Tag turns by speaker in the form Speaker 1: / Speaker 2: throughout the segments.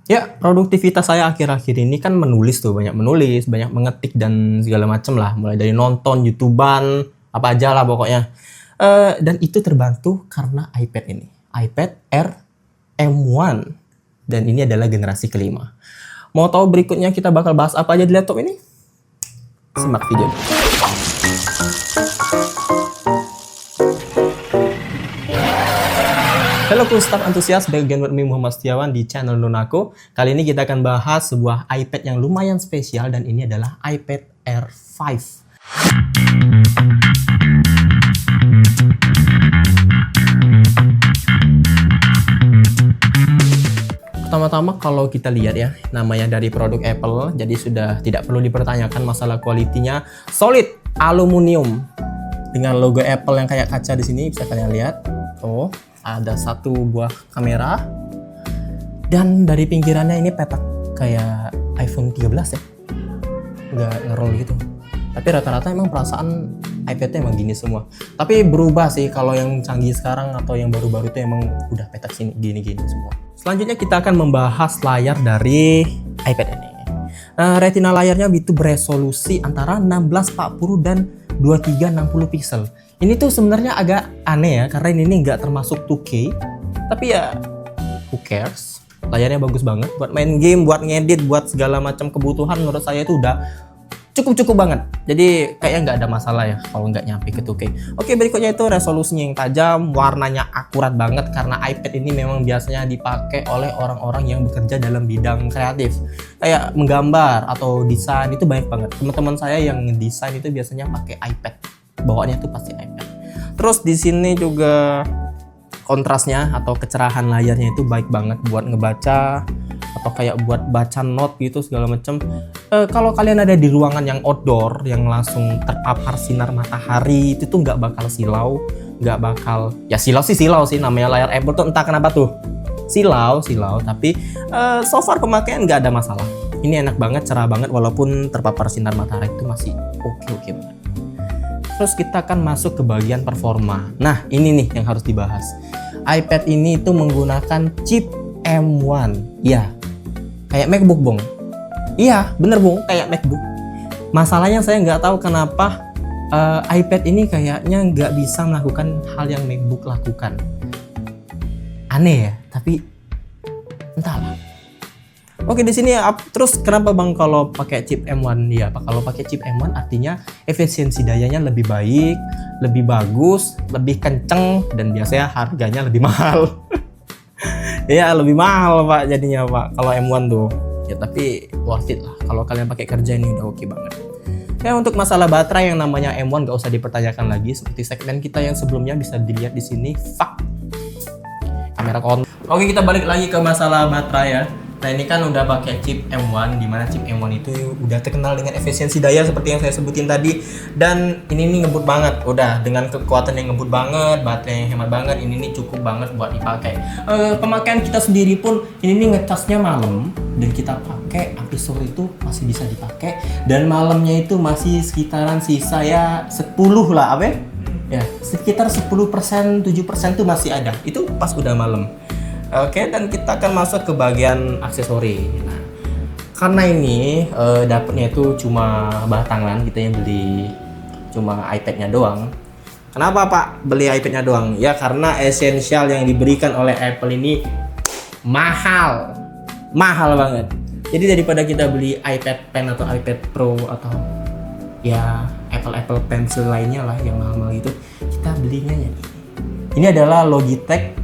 Speaker 1: Ya, produktivitas saya akhir-akhir ini kan menulis, banyak mengetik dan segala macam lah, mulai dari nonton YouTubean, apa aja lah pokoknya. Dan itu terbantu karena iPad ini, iPad Air M1, dan ini adalah generasi kelima. Mau tahu berikutnya kita bakal bahas apa aja di laptop ini? Simak video. Halo staff antusias, back again with me Muhammad Setiawan di channel Lunako. Kali ini kita akan bahas sebuah iPad yang lumayan spesial, dan ini adalah iPad Air 5. Pertama-tama kalau kita lihat ya, namanya dari produk Apple, jadi sudah tidak perlu dipertanyakan masalah kualitinya. Solid aluminium dengan logo Apple yang kayak kaca di sini, bisa kalian lihat. Oh, ada satu buah kamera, dan dari pinggirannya ini petak kayak iPhone 13 ya, nggak ngerol gitu. Tapi rata-rata emang perasaan iPad-nya emang gini semua. Tapi berubah sih, kalau yang canggih sekarang atau yang baru-baru itu emang udah petak gini-gini semua. Selanjutnya kita akan membahas layar dari iPad ini. Retina layarnya itu beresolusi antara 1640 dan 2360 pixel. Ini tuh sebenarnya agak aneh ya, karena ini nggak termasuk 2K, tapi ya who cares. Layarnya bagus banget buat main game, buat ngedit, buat segala macam kebutuhan. Menurut saya itu udah cukup banget. Jadi kayaknya nggak ada masalah ya kalau nggak nyampe ke 2K. Oke, berikutnya itu resolusinya yang tajam, warnanya akurat banget, karena iPad ini memang biasanya dipakai oleh orang-orang yang bekerja dalam bidang kreatif, kayak menggambar atau desain. Itu banyak banget teman-teman saya yang desain itu biasanya pakai iPad, bawaannya itu pasti iPad. Terus di sini juga kontrasnya atau kecerahan layarnya itu baik banget buat ngebaca atau kayak buat baca note gitu segala macam. Kalau kalian ada di ruangan yang outdoor yang langsung terpapar sinar matahari, itu tuh nggak bakal silau, nggak bakal ya silau sih, namanya layar Apple tuh entah kenapa tuh silau, tapi so far pemakaian nggak ada masalah. Ini enak banget, cerah banget, walaupun terpapar sinar matahari itu masih oke banget. Terus kita akan masuk ke bagian performa. Nah, ini nih yang harus dibahas. iPad ini itu menggunakan chip M1. Ya, kayak MacBook, Bung. Iya, bener, Bung, kayak MacBook. Masalahnya saya nggak tahu kenapa iPad ini kayaknya nggak bisa melakukan hal yang MacBook lakukan. Aneh ya, tapi entahlah. Oke, di sini terus kenapa Bang kalau pakai chip M1? Ya, kalau pakai chip M1 artinya efisiensi dayanya lebih baik, lebih bagus, lebih kenceng, dan biasanya harganya lebih mahal. Ya, lebih mahal Pak jadinya Pak kalau M1 tuh. Ya, tapi worth it lah. Kalau kalian pakai kerja ini udah oke banget. Ya, untuk masalah baterai yang namanya M1 nggak usah dipertanyakan lagi, seperti segmen kita yang sebelumnya bisa dilihat di sini. Fuck. Kamera kon. Oke, kita balik lagi ke masalah baterai ya. Nah, ini kan udah pakai chip M1, dimana chip M1 itu udah terkenal dengan efisiensi daya seperti yang saya sebutin tadi. Dan ini nih ngebut banget, udah dengan kekuatan yang ngebut banget, baterai yang hemat banget, ini nih cukup banget buat dipakai. Pemakaian kita sendiri pun ini nih ngecasnya malam, dan kita pakai sampai sore itu masih bisa dipakai. Dan malamnya itu masih sekitaran sisa ya 10 lah, apa ya? Sekitar 10%, 7% tuh masih ada. Itu pas udah malam. Oke, dan kita akan masuk ke bagian aksesori. Nah, karena ini dapatnya itu cuma batangan, kita yang beli cuma iPad-nya doang. Kenapa Pak beli iPad-nya doang? Ya karena esensial yang diberikan oleh Apple ini mahal banget. Jadi daripada kita beli iPad Pen atau iPad Pro atau ya Apple Pencil lainnya lah yang mahal itu, kita belinya ya ini adalah Logitech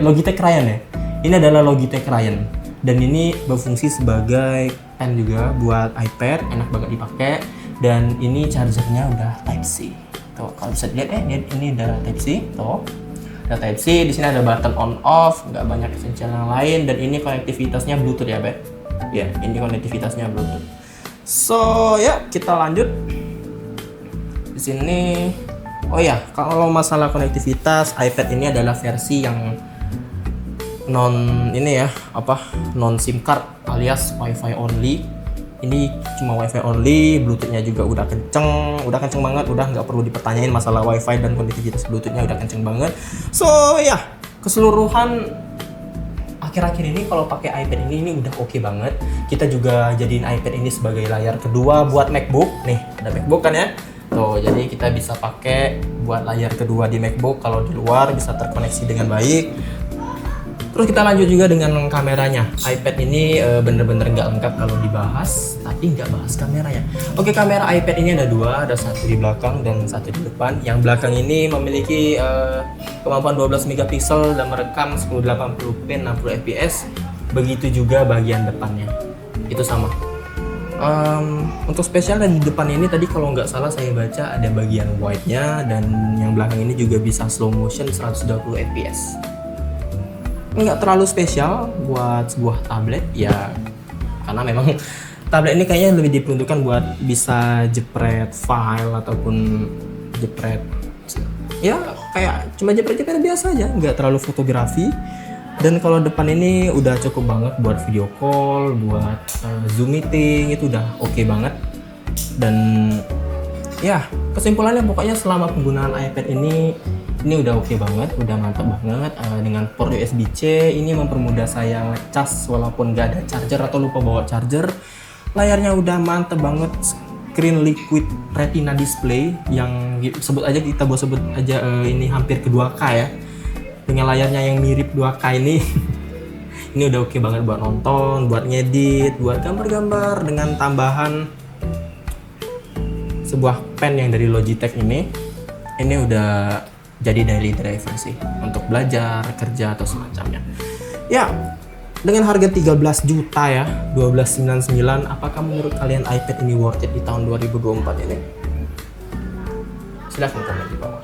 Speaker 1: Logitech Ryan ya. Ini adalah Logitech Ryan, dan ini berfungsi sebagai pen juga buat iPad, enak banget dipakai. Dan ini chargernya udah Type C. Tuh, kalau bisa dilihat ini udah Type C. Tuh, udah Type C. Di sini ada button on off, nggak banyak esensial yang lain. Dan ini konektivitasnya Bluetooth ya, Be. Ya, ini konektivitasnya Bluetooth. So, ya kita lanjut. Di sini oh ya, kalau masalah konektivitas, iPad ini adalah versi yang non SIM card alias Wi-Fi only. Ini cuma Wi-Fi only, Bluetooth-nya juga udah kenceng banget, udah nggak perlu dipertanyain masalah Wi-Fi dan konektivitas Bluetooth-nya udah kenceng banget. So ya, keseluruhan akhir-akhir ini kalau pakai iPad ini udah oke banget. Kita juga jadiin iPad ini sebagai layar kedua buat MacBook. Nih, ada MacBook kan ya? Tuh, jadi kita bisa pakai buat layar kedua di MacBook. Kalau di luar bisa terkoneksi dengan baik. Terus kita lanjut juga dengan kameranya. iPad ini bener-bener nggak lengkap kalau dibahas, tapi nggak bahas kameranya. Oke, kamera iPad ini ada dua, ada satu di belakang dan satu di depan. Yang belakang ini memiliki kemampuan 12 megapiksel dan merekam 1080p 60 fps. Begitu juga bagian depannya, itu sama. Untuk spesial dan di depan ini tadi kalau nggak salah saya baca ada bagian wide-nya, dan yang belakang ini juga bisa slow motion 120 fps. Nggak terlalu spesial buat sebuah tablet ya, karena memang tablet ini kayaknya lebih diperuntukkan buat bisa jepret file ataupun jepret ya kayak cuma jepret biasa aja, nggak terlalu fotografi. Dan kalau depan ini udah cukup banget buat video call, buat Zoom meeting, itu udah oke banget. Dan ya kesimpulannya pokoknya selama penggunaan iPad ini udah oke banget, udah mantap banget. Dengan port USB-C ini mempermudah saya ngecas walaupun nggak ada charger atau lupa bawa charger. Layarnya udah mantap banget, screen liquid retina display yang sebut aja ini hampir ke 2K ya. Dengan layarnya yang mirip 2K ini ini udah oke banget buat nonton, buat ngedit, buat gambar-gambar, dengan tambahan sebuah pen yang dari Logitech ini udah jadi daily driver sih untuk belajar, kerja atau semacamnya. Ya, dengan harga 13 juta ya, 1299, apakah menurut kalian iPad ini worth it di tahun 2024 ini? Silahkan komen di bawah.